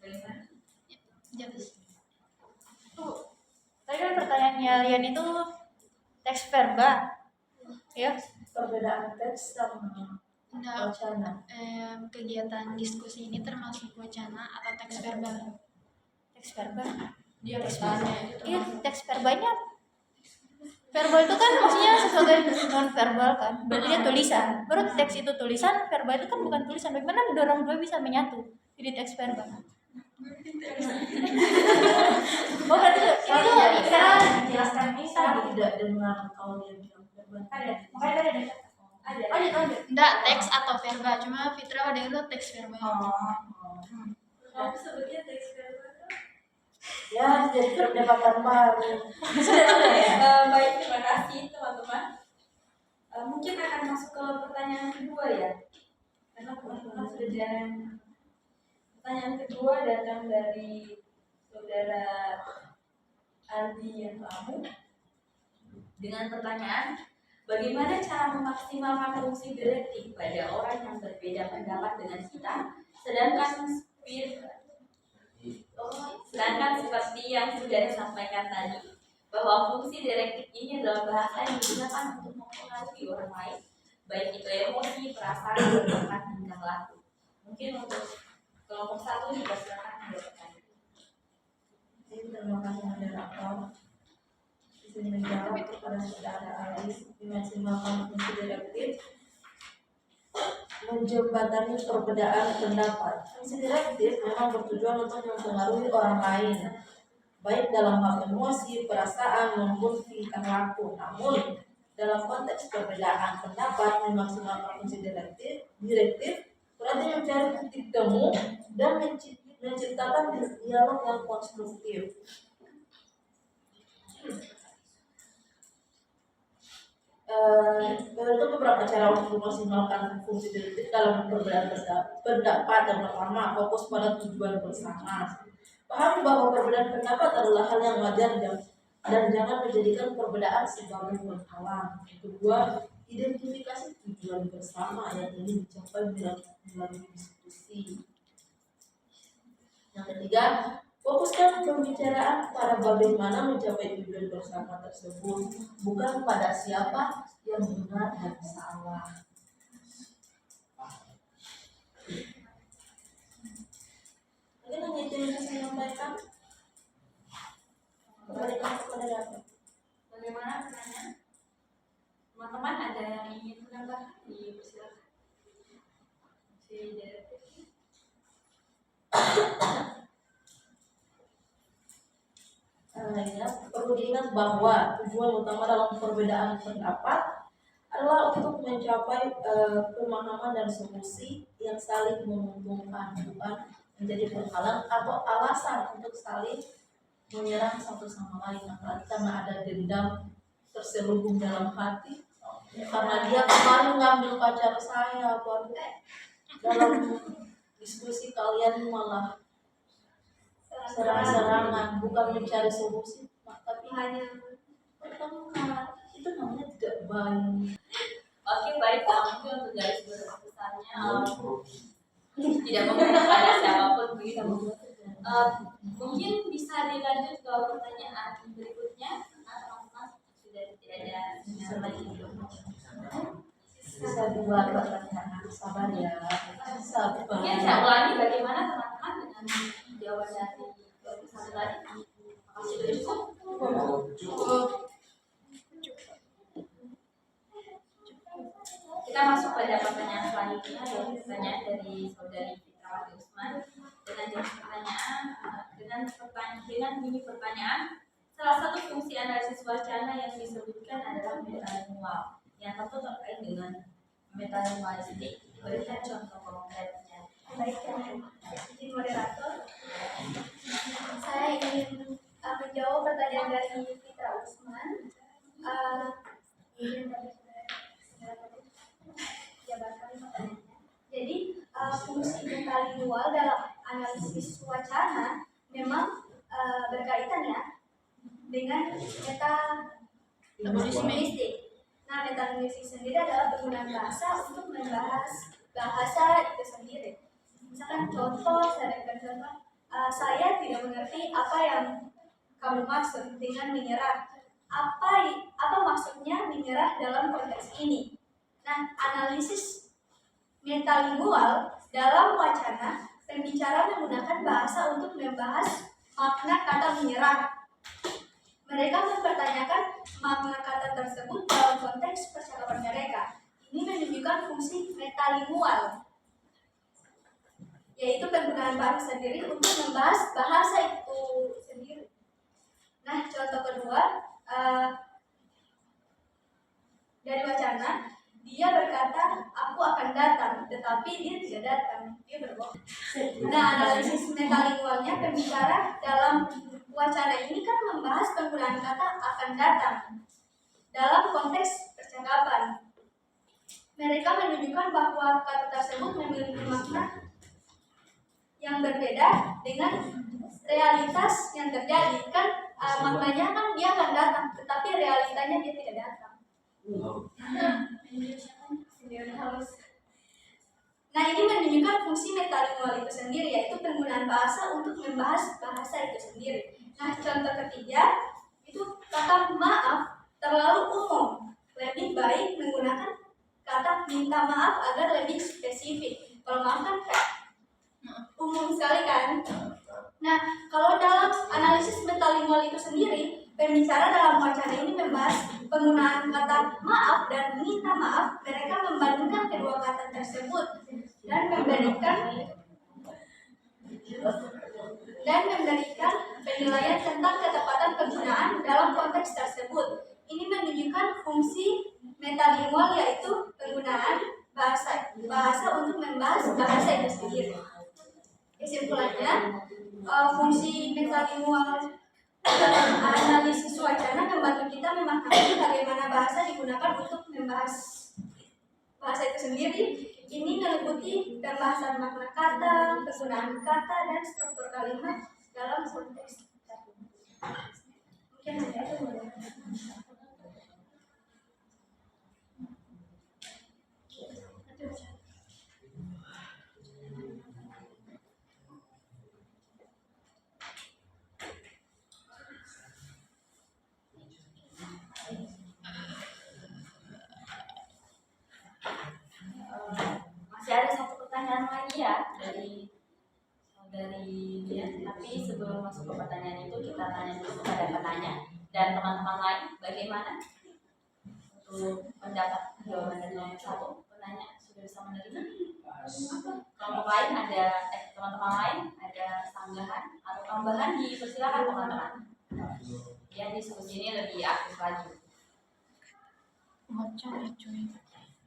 Speaker 5: Bagaimana?
Speaker 6: Tadi kan pertanyaannya Lian itu teks verba, ya?
Speaker 2: Perbedaan teks sama
Speaker 7: Nah,
Speaker 2: wacana.
Speaker 7: kegiatan diskusi ini termasuk wacana atau teks verbal?
Speaker 6: Teks verba.
Speaker 7: Dia bertanya itu
Speaker 6: Iya, teks verbanya. Verbal itu kan maksudnya sesuatu yang non verbal kan. Berarti dia tulisan. Baru teks itu tulisan, verbal itu kan bukan tulisan. Bagaimana dorong dua bisa menyatu jadi teks verbal? Oh, berarti itu
Speaker 2: Saya menjelaskan ini saya tidak dengar kalau dia bilang verbal.
Speaker 3: Ada, makanya tadi ada. Ada.
Speaker 7: enggak teks atau verba, cuma Fitra ada itu teks verbal.
Speaker 3: Kamu sebutnya teks verbal.
Speaker 2: Ya, jadi perdebatan baru.
Speaker 5: Baik, terima kasih teman-teman. Mungkin akan masuk ke pertanyaan kedua ya, karena teman-teman sudah jarang. Pertanyaan kedua datang dari saudara Aldi yang kamu dengan pertanyaan, bagaimana cara memaksimalkan fungsi direktif pada orang yang berbeda pendapat dengan kita, sedangkan seperti yang sudah disampaikan tadi, bahwa fungsi direktif ini adalah bahasa yang digunakan untuk mempengaruhi orang lain, baik itu emosi, perasaan, dan bahkan tingkah laku. Mungkin untuk kelompok 1 dipersilakan menjawabkan.
Speaker 2: Terima kasih moderator. Izin menjawab kepada saudara Alis, dimaksimalkan fungsi direktif menjembatani perbedaan pendapat. Fungsi direktif memang bertujuan untuk mempengaruhi orang lain, baik dalam hal emosi, perasaan, maupun tingkah laku. Namun, dalam konteks perbedaan pendapat, memaksimalkan fungsi direktif berarti mencari titik temu dan menciptakan dialog yang konstruktif. Itu beberapa cara untuk memaksimalkan fungsi direktif dalam perbedaan pendapat. Yang pertama, fokus pada tujuan bersama. Pahami bahwa perbedaan pendapat adalah hal yang wajar dan jangan menjadikan perbedaan sebagai penghalang. Yang kedua, identifikasi tujuan bersama yang ingin dicapai melalui diskusi. Yang ketiga, fokuskan pembicaraan pada bagaimana mencapai tujuan bersama tersebut, bukan pada siapa yang benar dan salah. Mungkin hanya itu yang saya sampaikan. Kembalikan kepada data.
Speaker 5: Bagaimana pertanyaan? Teman-teman ada yang ingin menambahkan? Dipersilakan. Si direktif.
Speaker 2: Ya, perlu diingat bahwa tujuan utama dalam perbedaan pendapat adalah untuk mencapai pemahaman dan solusi yang saling menguntungkan, bukan menjadi penghalang atau alasan untuk saling menyerang satu sama lain. Apalagi karena ada dendam terselubung dalam hati, karena dia kemarin ngambil pacar saya, baru dalam diskusi kalian malah serang-serangan, bukan mencari solusi, tapi hanya bertengkar. Itu namanya tidak baik.
Speaker 5: Oke, baik. Mungkin untuk garis besarnya tidak memihak pada siapapun begitu. Mungkin bisa dilanjut ke pertanyaan berikutnya. Teman-teman sudah tidak ada yang lagi.
Speaker 2: Sabar, sabar ya. Sabar.
Speaker 1: Mungkin saya ulangi bagaimana teman-teman dengan jawaban dari Dr. Satu tadi. Masih cukup? Kita masuk pada pertanyaan selanjutnya, yaitu pertanyaan dari saudari Fitrawati Usman dengan jenis pertanyaan dengan bunyi pertanyaan. Salah satu fungsi analisis wacana yang disebutkan adalah metalingual, yang tentu terkait dengan metalingualistik. Berikan contoh konkretnya.
Speaker 3: Baik, izin moderator. Saya ingin menjawab pertanyaan dari Fitra Usman. Jabarkan pertanyaannya. Jadi fungsi metalingual dalam analisis wacana memang berkaitan ya dengan metalinguistik. Nah, metalinguistik sendiri adalah penggunaan bahasa untuk membahas bahasa itu sendiri. Misalkan contoh, saya berikan contoh, saya tidak mengerti apa yang kamu maksud dengan menyerah. Apa maksudnya menyerah dalam konteks ini? Nah, analisis metalingual dalam wacana, pembicara menggunakan bahasa untuk membahas makna kata menyerah. Mereka mempertanyakan makna kata tersebut dalam konteks percakapan mereka. Ini menunjukkan fungsi metalingual, yaitu penggunaan bahasa sendiri untuk membahas bahasa itu sendiri. Nah, contoh kedua dari wacana, dia berkata, aku akan datang, tetapi dia tidak datang, dia berbohong. Nah, analisis metalingualnya, pembicara dalam wacana ini kan membahas penggunaan kata akan datang dalam konteks percakapan. Mereka menunjukkan bahwa kata tersebut memiliki makna yang berbeda dengan realitas yang terjadi. Kan maknanya kan dia akan datang, tetapi realitanya dia tidak datang. Nah, ini menunjukkan fungsi metalingual itu sendiri, yaitu penggunaan bahasa untuk membahas bahasa itu sendiri. Nah, contoh ketiga itu kata maaf terlalu umum. Lebih baik menggunakan kata minta maaf agar lebih spesifik. Kalau maaf kan kayak umum sekali kan. Nah, kalau dalam analisis metalingual itu sendiri, pembicara dalam wacana ini membahas penggunaan kata maaf dan minta maaf. Mereka membandingkan kedua kata tersebut dan memberikan penilaian tentang ketepatan penggunaan dalam konteks tersebut. Ini menunjukkan fungsi metalingual, yaitu penggunaan bahasa untuk membahas bahasa itu sendiri. Kesimpulannya, fungsi metalingual dalam analisis wacana membantu kita memahami bagaimana bahasa digunakan untuk membahas bahasa itu sendiri. Ini meliputi pembahasan makna kata, penggunaan kata, dan struktur kalimat dalam konteks tertentu. Mungkin hanya itu.
Speaker 1: Masih ada satu pertanyaan lagi ya dari dia, tapi sebelum masuk ke pertanyaan itu kita tanya dulu kepada penanya dan teman-teman lain bagaimana untuk pendapat jawaban dari nomor 1. Penanya sudah bisa menerima? Kelompok lain ada teman-teman lain ada sanggahan atau tambahan, dipersilakan teman-teman. Ya, diskusi ini lebih aktif lagi.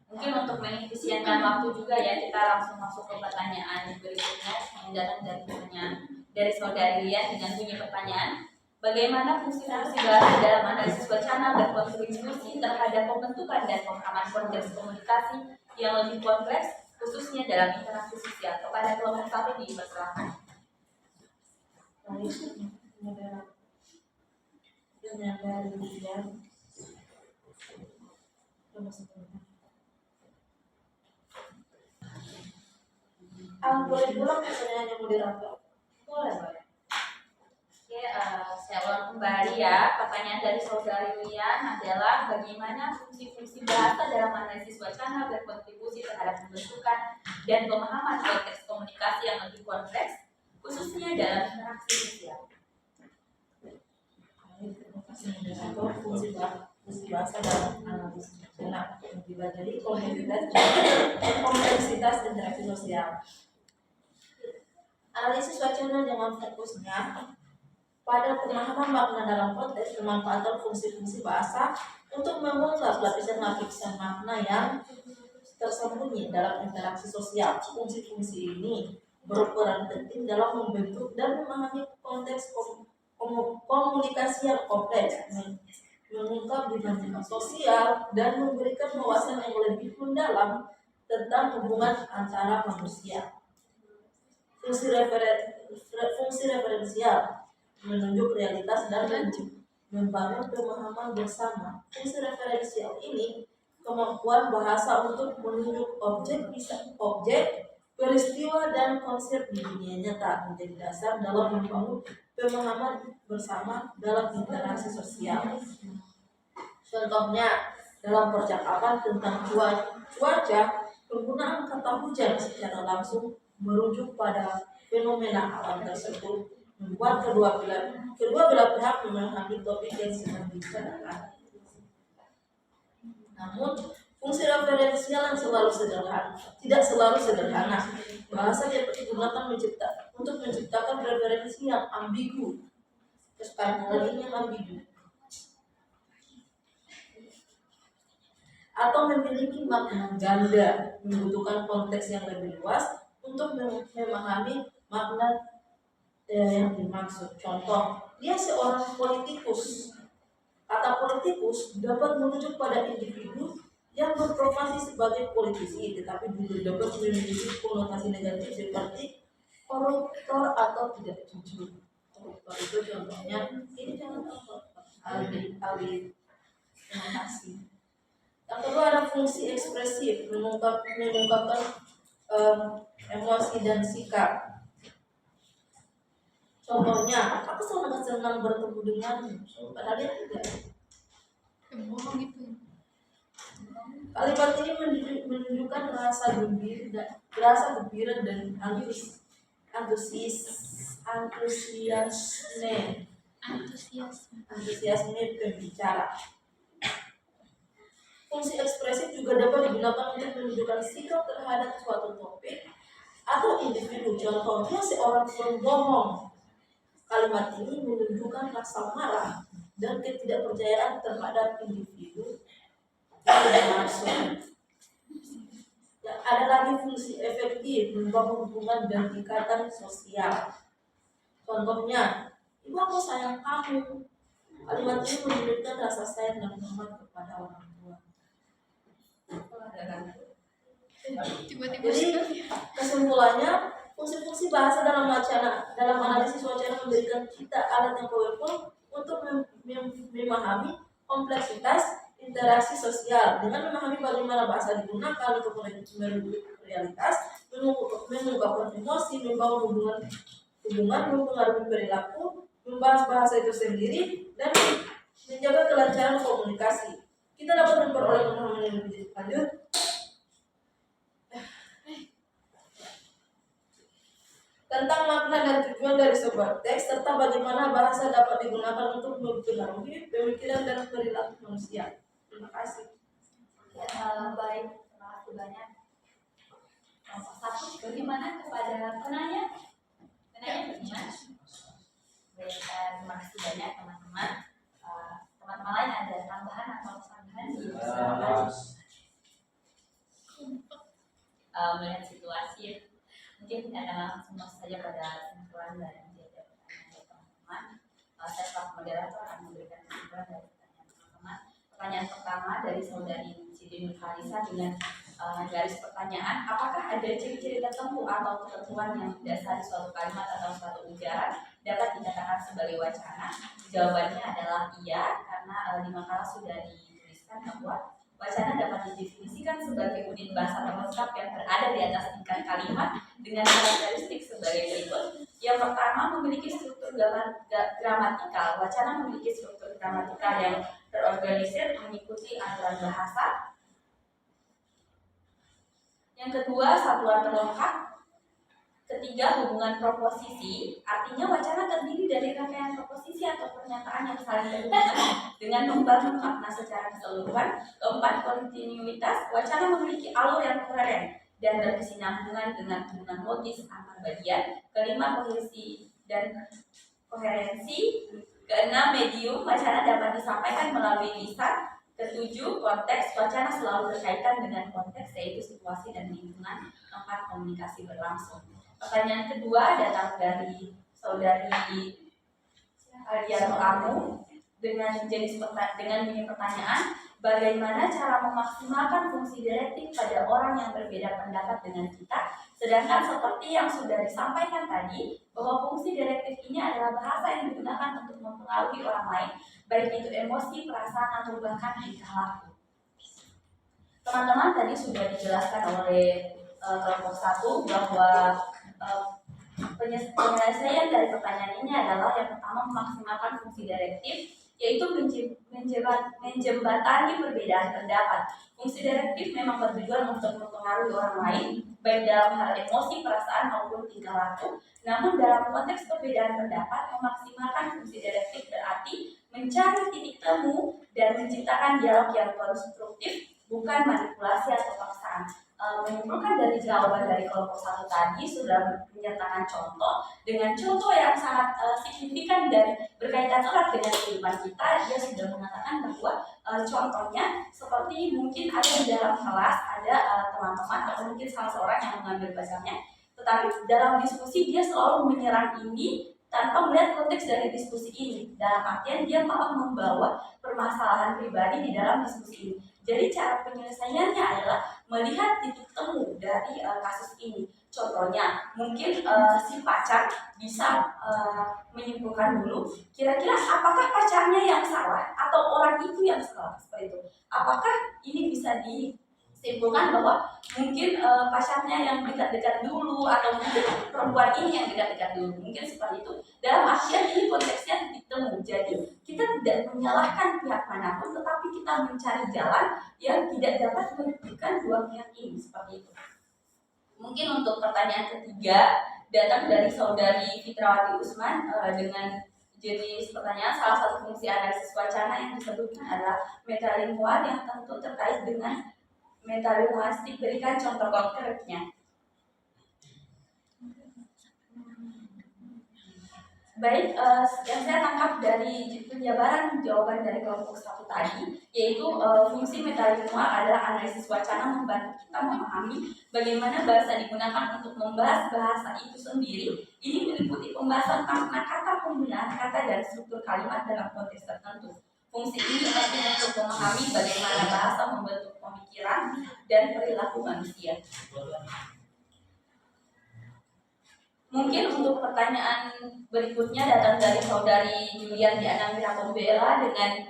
Speaker 1: Mungkin untuk mengefisienkan waktu juga ya, kita langsung masuk ke pertanyaan berikutnya yang datang dari pertanyaan dari saudari Lian dengan bunyi pertanyaan. Bagaimana fungsi-fungsi bahasa dalam analisis wacana berkontribusi terhadap pembentukan dan pemahaman konteks komunikasi yang lebih kompleks, khususnya dalam interaksi sosial? Kepada kelompok 1 dipersilakan.
Speaker 2: Boleh pulang pertanyaannya moderator?
Speaker 1: Boleh.
Speaker 5: Saya ulang kembali ya. Pertanyaan dari saudari Lian adalah bagaimana fungsi-fungsi bahasa dalam analisis wacana berkontribusi terhadap pembentukan dan pemahaman konteks komunikasi yang lebih kompleks, khususnya dalam interaksi sosial.
Speaker 2: Fungsi bahasa dalam analisis wacana dibagi kompleksitas interaksi sosial. Analisis wacana dengan fokusnya pada pemahaman makna dalam konteks pemanfaatan fungsi-fungsi bahasa untuk mengungkap lapisan-lapisan makna yang tersembunyi dalam interaksi sosial. Fungsi-fungsi ini berperan penting dalam membentuk dan memahami konteks komunikasi yang kompleks, mengungkap dinamika sosial, dan memberikan wawasan yang lebih mendalam tentang hubungan antara manusia. Fungsi referensial menunjuk realitas dan membangun pemahaman bersama. Fungsi referensial ini kemampuan bahasa untuk menunjuk objek, peristiwa, dan konsep di dunia nyata menjadi dasar dalam membangun pemahaman bersama dalam interaksi sosial. Contohnya, dalam percakapan tentang cuaca, penggunaan kata hujan secara langsung merujuk pada fenomena alam tersebut, membuat kedua belah pihak memahami topik yang sedang dibicarakan. Namun, fungsi referensial yang tidak selalu sederhana. Bahasa dapat digunakan untuk menciptakan referensi yang ambigu, atau memiliki makna ganda, membutuhkan konteks yang lebih luas untuk memahami makna yang dimaksud. Contoh, dia seorang politikus. Kata politikus dapat merujuk pada individu yang berprofesi sebagai politisi, tetapi juga dapat memiliki konotasi negatif seperti koruptor atau tidak jujur. Koruptor itu contohnya, ini contoh alih konotasi. Yang kedua ada fungsi ekspresif, mengungkapkan emosi dan sikap. Contohnya, aku sangat senang bertemu denganmu, padahal dia tidak.
Speaker 7: Bohong itu.
Speaker 2: Kalimat ini menunjukkan rasa gembira dan antusiasme pembicara. Fungsi ekspresif juga dapat digunakan untuk menunjukkan sikap terhadap suatu topik atau individu. Contohnya, seorang pembohong. Kalimat ini menunjukkan rasa marah dan ketidakpercayaan terhadap individu yang dimaksud. Ya, ada lagi fungsi efektif, membangun hubungan dan ikatan sosial. Contohnya, ibu aku sayang kamu. Kalimat ini menunjukkan rasa sayang dan hormat kepada orang tua. Jadi kesimpulannya, fungsi-fungsi bahasa dalam analisis wacana memberikan kita alat yang powerful untuk memahami kompleksitas interaksi sosial. Dengan memahami bagaimana bahasa digunakan untuk menuju realitas, mengungkapkan emosi, membangun hubungan, mempengaruhi perilaku, membahas bahasa itu sendiri, dan menjaga kelancaran komunikasi. Kita dapat memperoleh pemahaman yang lebih lanjut tentang makna dan tujuan dari sebuah teks, serta bagaimana bahasa dapat digunakan untuk mempengaruhi pemikiran dan perilaku manusia. Terima kasih.
Speaker 5: Baik, terima kasih banyak. Satu, bagaimana kepada penanya? Bagaimana? Baik, terima kasih banyak teman-teman. Teman-teman lain ada tambahan atau tambahan melihat situasi, mungkin langsung saja pada kesimpulan dari teman-teman. Saya sebagai moderator akan memberikan kesimpulan dari pertanyaan teman-teman. Pertanyaan pertama dari saudari Cidin Kalisa dengan garis pertanyaan, apakah ada ciri-ciri tertentu atau ketentuan yang mendasari suatu kalimat atau suatu ujaran dapat dikatakan sebagai wacana? Jawabannya adalah iya, karena di makalah sudah dituliskan bahwa wacana dapat didefinisikan sebagai unit bahasa terlengkap yang berada di atas tingkat kalimat dengan karakteristik sebagai berikut. Yang pertama, memiliki struktur gramatikal. Wacana memiliki struktur gramatikal yang terorganisir mengikuti aturan bahasa. Yang kedua, satuan terlengkap. Ketiga, hubungan proposisi, artinya wacana terdiri dari rangkaian proposisi atau pernyataan yang saling berhubungan dengan membangun makna secara keseluruhan. Keempat, kontinuitas, wacana memiliki alur yang koheren dan berkesinambungan dengan hubungan logis antar bagian. Kelima, kohesi dan koherensi. Keenam, medium, wacana dapat disampaikan melalui lisan. Ketujuh, konteks, wacana selalu berkaitan dengan konteks, yaitu situasi dan lingkungan tempat komunikasi berlangsung. Pertanyaan kedua datang dari saudari Aldiano Amu dengan bunyi pertanyaan, bagaimana cara memaksimalkan fungsi direktif pada orang yang berbeda pendapat dengan kita? Sedangkan seperti yang sudah disampaikan tadi, bahwa fungsi direktif ini adalah bahasa yang digunakan untuk mempengaruhi orang lain, baik itu emosi, perasaan, atau bahkan tingkah laku. Teman-teman tadi sudah dijelaskan oleh kelompok 1 bahwa penyelesaian dari pertanyaan ini adalah yang pertama memaksimalkan fungsi direktif, yaitu menjembatani perbedaan pendapat. Fungsi direktif memang bertujuan untuk mempengaruhi orang lain, baik dalam hal emosi, perasaan, maupun tingkah laku. Namun dalam konteks perbedaan pendapat, memaksimalkan fungsi direktif berarti mencari titik temu dan menciptakan dialog yang konstruktif, bukan manipulasi atau paksaan. Menyimpulkan dari jawaban dari kelompok 1 tadi sudah menyertakan contoh dengan contoh yang sangat signifikan dan berkaitan erat dengan kehidupan kita. Dia sudah mengatakan bahwa contohnya seperti mungkin ada di dalam kelas ada teman-teman atau mungkin salah seorang yang mengambil pasalnya, tetapi dalam diskusi dia selalu menyerang ini tanpa melihat konteks dari diskusi ini. Dalam artian dia malah membawa permasalahan pribadi di dalam diskusi ini. Jadi cara penyelesaiannya adalah melihat titik temu dari kasus ini. Contohnya, mungkin si pacar bisa menyimpulkan dulu, kira-kira apakah pacarnya yang salah atau orang itu yang salah, seperti itu. Apakah ini bisa disimpulkan bahwa mungkin pacarnya yang dekat-dekat dulu atau mungkin perempuan ini yang dekat-dekat dulu, mungkin seperti itu. Dalam artian ini konteksnya titik temu. Jadi kita tidak menyalahkan pihak manapun, tetapi kita mencari jalan yang tidak dapat merugikan dua pihak ini, seperti itu. Mungkin untuk pertanyaan ketiga datang dari saudari Fitrawati Usman dengan jenis pertanyaan, salah satu fungsi analisis wacana yang disebutkan adalah metalingual yang tentu terkait dengan metalinguistik. Berikan contoh konkretnya. Baik, yang saya tangkap dari penjabaran jawaban dari kelompok 1 tadi, yaitu fungsi metalingual adalah analisis wacana membantu kita memahami bagaimana bahasa digunakan untuk membahas bahasa itu sendiri. Ini meliputi pembahasan makna kata, penggunaan kata, dan struktur kalimat dalam konteks tertentu. Fungsi ini penting untuk memahami bagaimana bahasa membentuk pemikiran dan perilaku manusia. Mungkin untuk pertanyaan berikutnya datang dari saudari Julian Diana Mirakombela dengan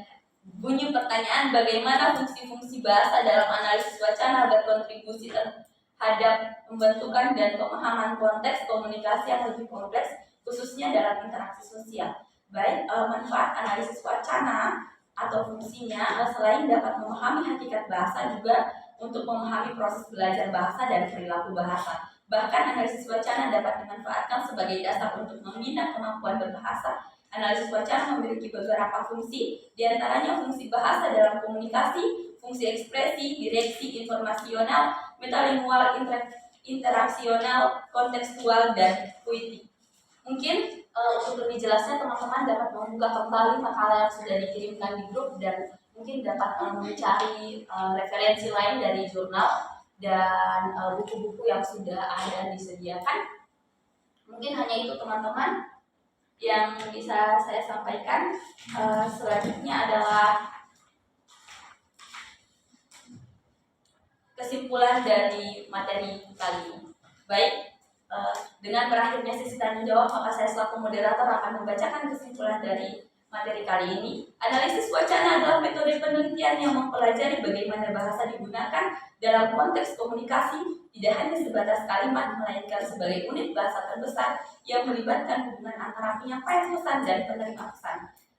Speaker 5: bunyi pertanyaan, bagaimana fungsi-fungsi bahasa dalam analisis wacana berkontribusi terhadap pembentukan dan pemahaman konteks komunikasi yang lebih kompleks, khususnya dalam interaksi sosial. Baik, manfaat analisis wacana atau fungsinya selain dapat memahami hakikat bahasa, juga untuk memahami proses belajar bahasa dan perilaku bahasa. Bahkan analisis wacana dapat dimanfaatkan sebagai dasar untuk membina kemampuan berbahasa. Analisis wacana memiliki beberapa fungsi, diantaranya fungsi bahasa dalam komunikasi, fungsi ekspresi, direksi, informasional, metalingual, interaksional, kontekstual, dan puitik. Mungkin untuk lebih jelasnya teman-teman dapat membuka kembali makalah yang sudah dikirimkan di grup dan mungkin dapat mencari referensi lain dari jurnal dan buku-buku yang sudah ada disediakan. Mungkin hanya itu teman-teman yang bisa saya sampaikan. Selanjutnya adalah kesimpulan dari materi kali ini. Baik, dengan berakhirnya sesi tanya jawab, maka saya selaku moderator akan membacakan kesimpulan dari materi kali ini. Analisis wacana adalah metode penelitian yang mempelajari bagaimana bahasa digunakan dalam konteks komunikasi, tidak hanya sebatas kalimat, melainkan sebagai unit bahasa terbesar yang melibatkan hubungan antara penyampaian pesan dan penerima pesan.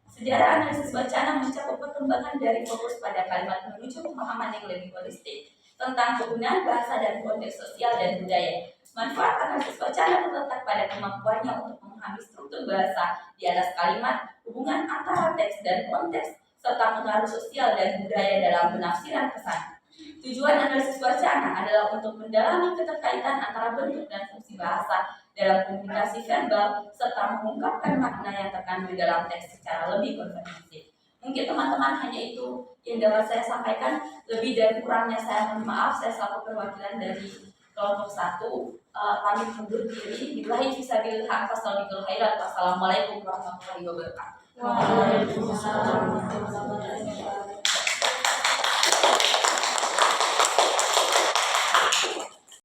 Speaker 5: Sejarah analisis wacana mencakup perkembangan dari fokus pada kalimat menuju pemahaman yang lebih holistik tentang penggunaan bahasa dan konteks sosial dan budaya. Manfaat analisis wacana terletak pada kemampuannya untuk memahami struktur bahasa di atas kalimat, hubungan antara teks dan konteks, serta pengaruh sosial dan budaya dalam penafsiran pesan. Tujuan analisis wacana adalah untuk mendalami keterkaitan antara bentuk dan fungsi bahasa dalam komunikasi verbal, serta mengungkapkan makna yang terkandung dalam teks secara lebih komprehensif. Mungkin teman-teman hanya itu yang dapat saya sampaikan. Lebih dan kurangnya saya mohon maaf. Saya selaku perwakilan dari kelompok 1 pamit undur diri. Billahi fisabilillah fastabiqul khairat. Wassalamualaikum warahmatullahi wabarakatuh.
Speaker 2: Waalaikumsalam warahmatullahi wabarakatuh.